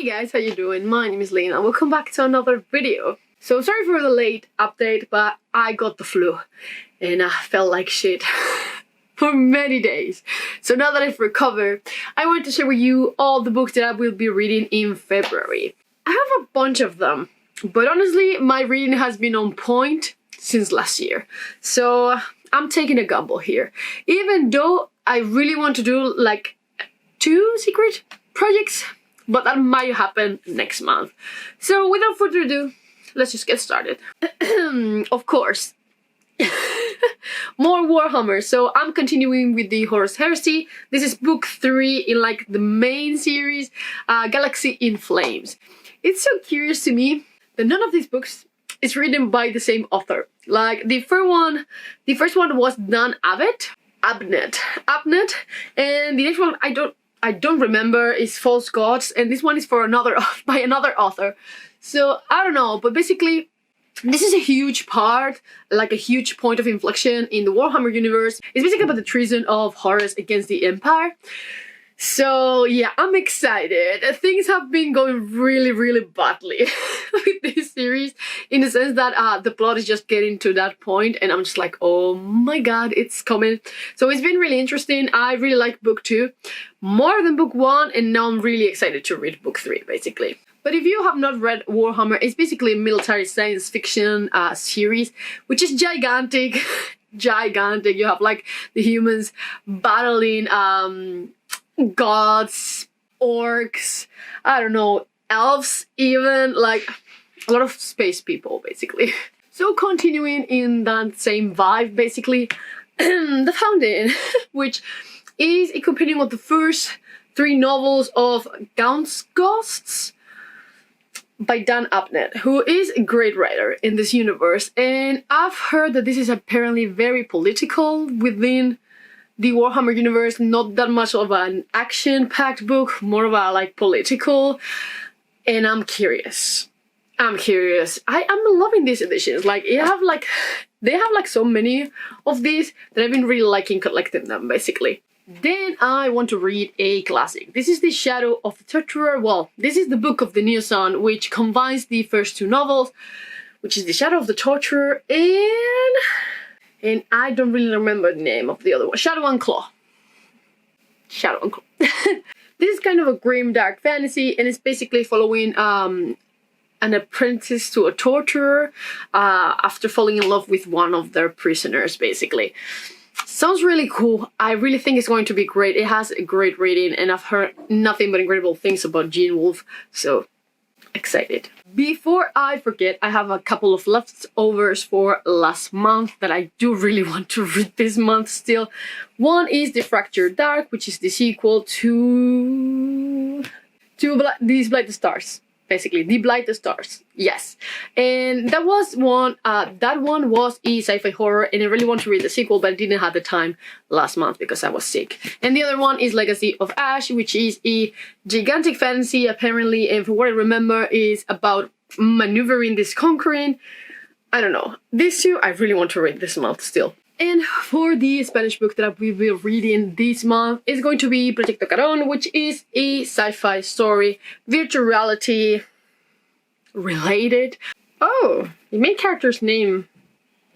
Hey guys, how you doing? My name is Lena. Welcome back to another video. So sorry for the late update, but I got the flu and I felt like shit for many days. So now that I've recovered, I want to share with you all the books that I will be reading in February. I have a bunch of them, but honestly, my reading has been on point since last year. So I'm taking a gamble here. Even though I really want to do like 2 secret projects, but that might happen next month. So without further ado, let's just get started. Of course, more Warhammer. So I'm continuing with the Horus Heresy. This is book 3 in like the main series, Galaxy in Flames. It's so curious to me that none of these books is written by the same author. Like the first one was Dan Abnett, and the next one I don't remember, is False Gods, and this one is for by another author. So I don't know, but basically this is a huge part, like a huge point of inflection in the Warhammer universe. It's basically about the treason of Horus against the Empire. So yeah, I'm excited. Things have been going really badly with this series, in the sense that the plot is just getting to that point and I'm just like, oh my god, it's coming. So it's been really interesting. I really like book 2 more than book 1, and now I'm really excited to read book 3 basically. But if you have not read Warhammer, it's basically a military science fiction series, which is gigantic. Gigantic. You have like the humans battling gods, orcs, I don't know, elves even, like a lot of space people basically. So continuing in that same vibe basically, The Fountain, which is a companion of the first 3 novels of Ghosts by Dan Abnett, who is a great writer in this universe. And I've heard that this is apparently very political within the Warhammer universe, not that much of an action-packed book, more of a like political, and I'm curious. I'm loving these editions. Like they have like so many of these that I've been really liking collecting them basically. Then I want to read a classic. This is The Shadow of the Torturer. Well, this is the Book of the New Sun, which combines the first 2 novels, which is The Shadow of the Torturer and I don't really remember the name of the other one. Shadow and Claw. Shadow and Claw. This is kind of a grim, dark fantasy, and it's basically following an apprentice to a torturer after falling in love with one of their prisoners, basically. Sounds really cool. I really think it's going to be great. It has a great rating, and I've heard nothing but incredible things about Gene Wolfe, so excited. Before I forget, I have a couple of leftovers for last month that I do really want to read this month still. One is The Fractured Dark, which is the sequel to These Blight the Stars. Basically, The Blight the Stars, yes. And that was one, that one was a sci-fi horror, and I really want to read the sequel, but I didn't have the time last month because I was sick. And the other one is Legacy of Ash, which is a gigantic fantasy, apparently, and from what I remember, is about maneuvering this conquering. I don't know. These 2, I really want to read this month still. And for the Spanish book that we will be reading this month is going to be Proyecto Karón, which is a sci-fi story, virtual reality related. Oh, the main character's name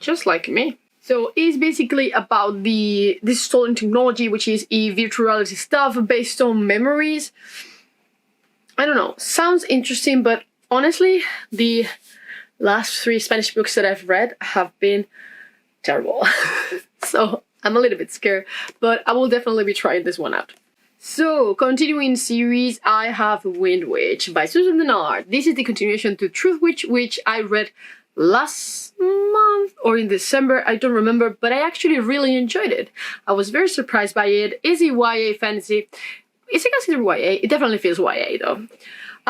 just like me. So it's basically about this stolen technology, which is a virtual reality stuff based on memories. I don't know, sounds interesting, but honestly, the last 3 Spanish books that I've read have been terrible. So I'm a little bit scared, but I will definitely be trying this one out. So continuing series, I have Windwitch by Susan Menard. This is the continuation to Truthwitch, which I read last month or in December, I don't remember, but I actually really enjoyed it. I was very surprised by it. It's a YA fantasy. Is it considered YA? It definitely feels YA though.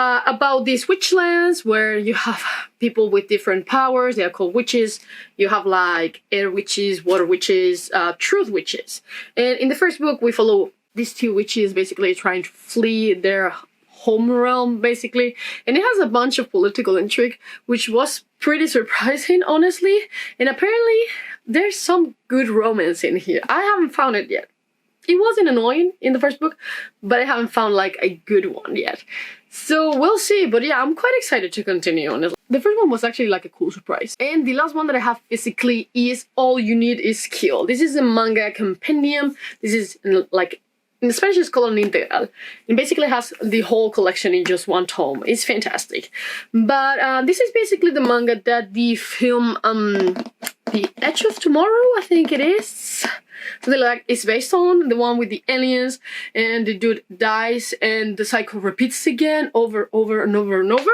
About these witchlands where you have people with different powers. They are called witches. You have like air witches, water witches, truth witches. And in the first book, we follow these 2 witches basically trying to flee their home realm, basically. And it has a bunch of political intrigue, which was pretty surprising, honestly. And apparently, there's some good romance in here. I haven't found it yet. it wasn't annoying in the first book, but I haven't found like a good one yet. So we'll see, but yeah, I'm quite excited to continue on it. The first one was actually like a cool surprise. And the last one that I have physically is All You Need Is Skill. This is a manga compendium. This is like, in Spanish it's called an integral. It basically has the whole collection in just one tome. It's fantastic. But this is basically the manga that the film, The Edge of Tomorrow, I think it is. So like it's based on the one with the aliens and the dude dies and the cycle repeats again over and over.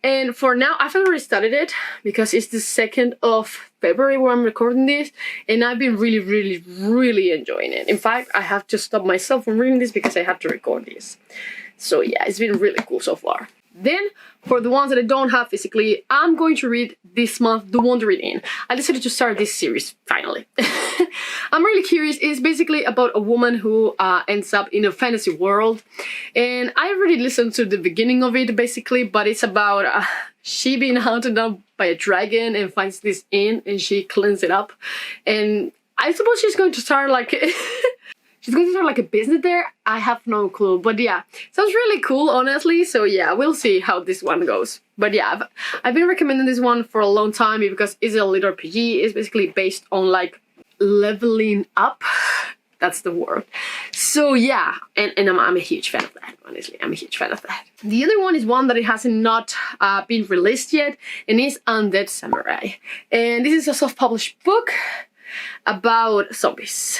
And for now, I've already started it because it's the 2nd of February when I'm recording this, and I've been really enjoying it. In fact, I have to stop myself from reading this because I have to record this. So yeah, it's been really cool so far. Then, for the ones that I don't have physically, I'm going to read this month The Wandering Inn. I decided to start this series, finally. I'm really curious. It's basically about a woman who ends up in a fantasy world. And I already listened to the beginning of it, basically, but it's about she being hunted down by a dragon and finds this inn and she cleans it up. And I suppose she's going to start like... She's going to start like a business there. I have no clue, but yeah, sounds really cool, honestly. So yeah, we'll see how this one goes. But yeah, I've been recommending this one for a long time because it's a little RPG. It's basically based on like leveling up. That's the word. So yeah, and I'm a huge fan of that, honestly. I'm a huge fan of that. The other one is one that it hasn't not been released yet, and it's Undead Samurai. And this is a self-published book about zombies.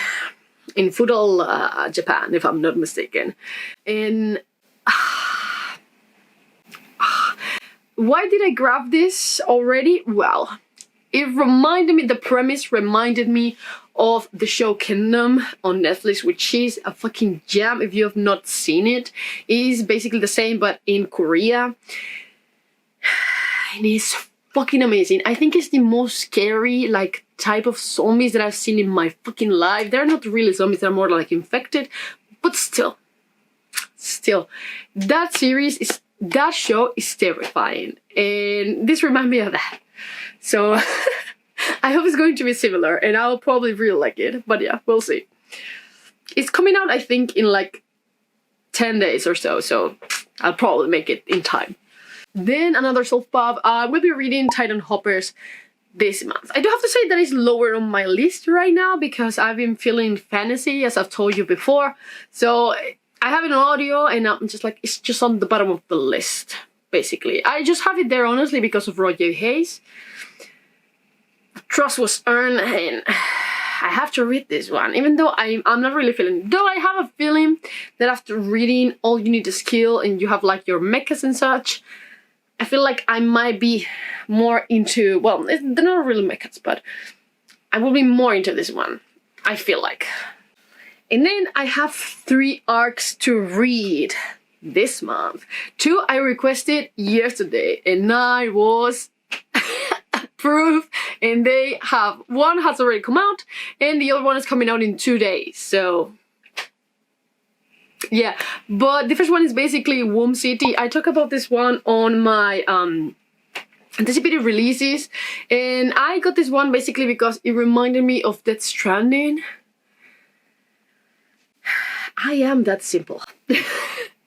In feudal Japan, if I'm not mistaken. And why did I grab this already? Well, it reminded me, the premise reminded me of the show Kingdom on Netflix, which is a fucking gem if you have not seen it. It is basically the same, but in Korea. And it's fucking amazing. I think it's the most scary, like, type of zombies that I've seen in my fucking life. They're not really zombies, they're more like infected, but still, that show is terrifying, and this reminds me of that. So I hope it's going to be similar, and I'll probably really like it, but yeah, we'll see. It's coming out, I think, in like 10 days or so, so I'll probably make it in time. Then another self-pub, we'll be reading Titan Hoppers this month. I do have to say that it's lower on my list right now because I've been feeling fantasy, as I've told you before. So I have it on audio and I'm just like, it's just on the bottom of the list, basically. I just have it there, honestly, because of Roger Hayes. Trust was earned and I have to read this one, even though I'm not really feeling it. Though I have a feeling that after reading All You Need Is Skill and you have like your mechas and such, I feel like I might be more into, well, they're not really mechas, but I will be more into this one, I feel like. And then I have 3 arcs to read this month. 2 I requested yesterday and I was approved, and they have, one has already come out and the other one is coming out in 2 days, so yeah. But the first one is basically Womb City. I talk about this one on my anticipated releases, and I got this one basically because it reminded me of Death Stranding. I am that simple.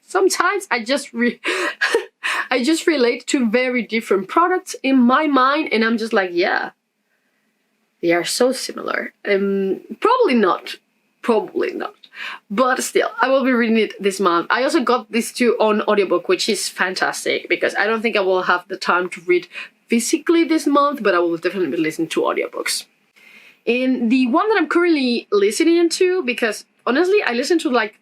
Sometimes I just relate to very different products in my mind, and I'm just like, yeah, they are so similar. Probably not. But still, I will be reading it this month. I also got this too on audiobook, which is fantastic because I don't think I will have the time to read physically this month, but I will definitely be listening to audiobooks. And the one that I'm currently listening to, because honestly, I listened to like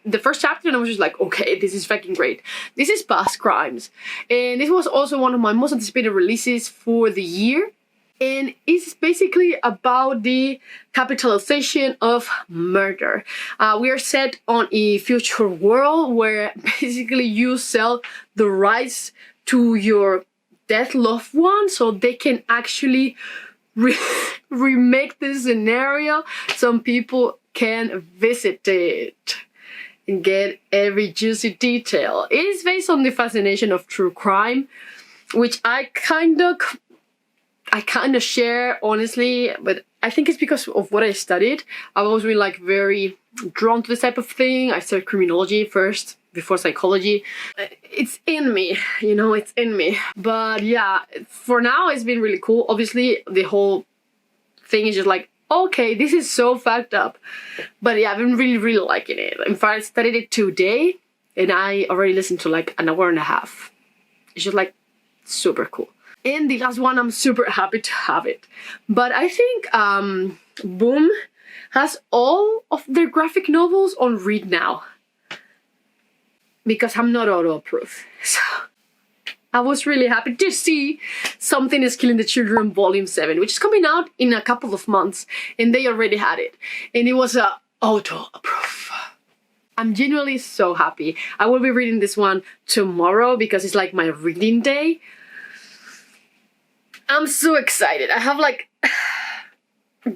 the first chapter and I was just like, okay, this is fucking great. This is Past Crimes. And this was also one of my most anticipated releases for the year. And it's basically about the capitalization of murder. We are set on a future world where basically you sell the rights to your dead loved one so they can actually remake the scenario. Some people can visit it and get every juicy detail. It is based on the fascination of true crime, which I kind of share, honestly, but I think it's because of what I studied. I've always been like very drawn to this type of thing. I studied criminology first before psychology. It's in me, you know, it's in me. But yeah, for now it's been really cool. Obviously the whole thing is just like, okay, this is so fucked up. But yeah, I've been really liking it. In fact, I studied it today and I already listened to like an hour and a half. It's just like super cool. And the last one, I'm super happy to have it. But I think Boom has all of their graphic novels on Read Now. Because I'm not auto-approved. So I was really happy to see Something is Killing the Children Volume 7, which is coming out in a couple of months. And they already had it. And it was auto-approved. I'm genuinely so happy. I will be reading this one tomorrow because it's like my reading day. I'm so excited. I have like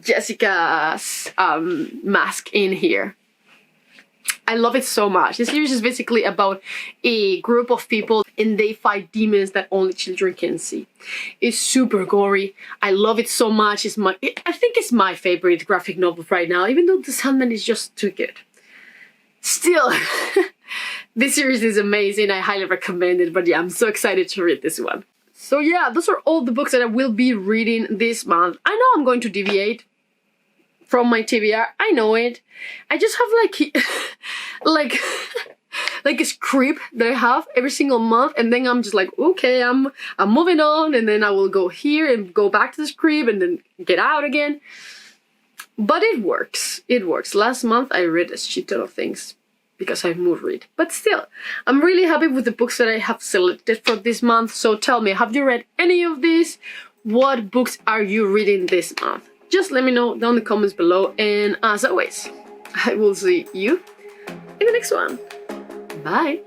Jessica's mask in here. I love it so much. This series is basically about a group of people and they fight demons that only children can see. It's super gory. I love it so much. I think it's my favorite graphic novel right now, even though The Sandman is just too good. Still, this series is amazing. I highly recommend it. But yeah, I'm so excited to read this one. So yeah, those are all the books that I will be reading this month. I know I'm going to deviate from my TBR. I know it. I just have like a script that I have every single month, and then I'm just like, okay, I'm moving on, and then I will go here and go back to the script and then get out again. But it works. It works. Last month I read a shit ton of things because I mood read. But still, I'm really happy with the books that I have selected for this month. So tell me, have you read any of these? What books are you reading this month? Just let me know down in the comments below. And as always, I will see you in the next one. Bye!